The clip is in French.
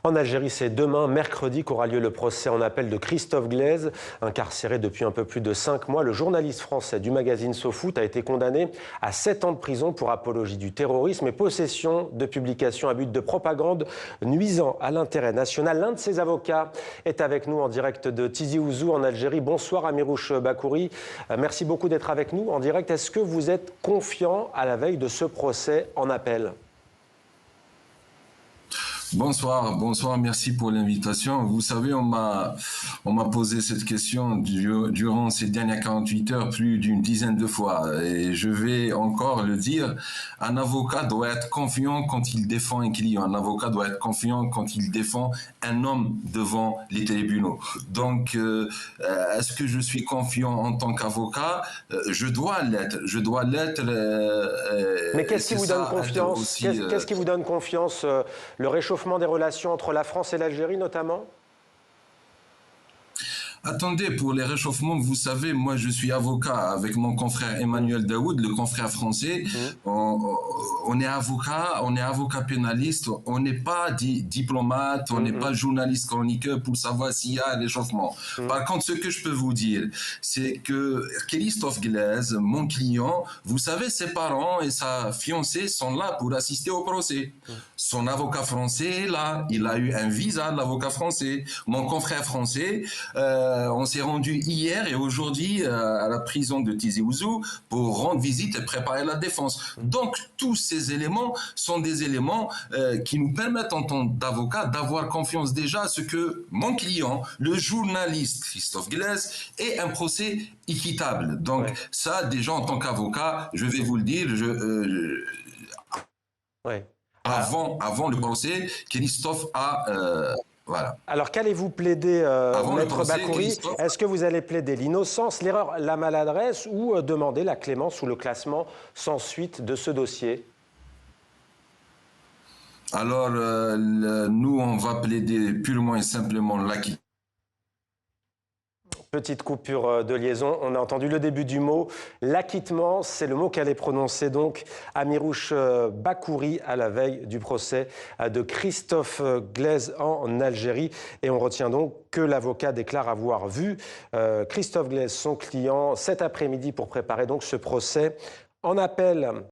En Algérie, c'est demain, mercredi, qu'aura lieu le procès en appel de Christophe Glaise. Incarcéré depuis un peu plus de 5 mois, le journaliste français du magazine SoFoot a été condamné à 7 ans de prison pour apologie du terrorisme et possession de publications à but de propagande nuisant à l'intérêt national. L'un de ses avocats est avec nous en direct de Tizi Ouzou en Algérie. Bonsoir Amirouche Bakouri. Merci beaucoup d'être avec nous en direct. Est-ce que vous êtes confiant à la veille de ce procès en appel ? Bonsoir, merci pour l'invitation. Vous savez, on m'a posé cette question durant ces dernières 48 heures plus d'une dizaine de fois. Et je vais encore le dire, un avocat doit être confiant quand il défend un client. Un avocat doit être confiant quand il défend un homme devant les tribunaux. Donc, est-ce que je suis confiant en tant qu'avocat? Je dois l'être. Mais qu'est-ce qui vous donne confiance? Qu'est-ce qui vous donne confiance? Le réchauffement des relations entre la France et l'Algérie notamment? Attendez, pour les réchauffements, vous savez, moi je suis avocat avec mon confrère Emmanuel Daoud, le confrère français. On est avocat pénaliste, on n'est pas diplomate, on n'est pas journaliste chroniqueur pour savoir s'il y a un réchauffement. Par contre, ce que je peux vous dire, c'est que Christophe Glaise, mon client, vous savez, ses parents et sa fiancée sont là pour assister au procès. Son avocat français est là, il a eu un visa de l'avocat français. Mon confrère français, on s'est rendu hier et aujourd'hui à la prison de Tizi Ouzou pour rendre visite et préparer la défense. Donc tous ces éléments sont des éléments qui nous permettent en tant qu'avocat d'avoir confiance déjà à ce que mon client, le journaliste Christophe Glaise, ait un procès équitable. Donc ça, déjà en tant qu'avocat, je vais vous le dire, avant le procès, Christophe a... voilà. Alors, qu'allez-vous plaider, Maître Bakouri? Est-ce que vous allez plaider l'innocence, l'erreur, la maladresse ou demander la clémence ou le classement sans suite de ce dossier? Alors, nous, on va plaider purement et simplement l'acquittement. Petite coupure de liaison, on a entendu le début du mot. L'acquittement, c'est le mot qu'allait prononcer donc Amirouche Bakouri à la veille du procès de Christophe Glaise en Algérie. Et on retient donc que l'avocat déclare avoir vu Christophe Glaise, son client, cet après-midi pour préparer donc ce procès en appel.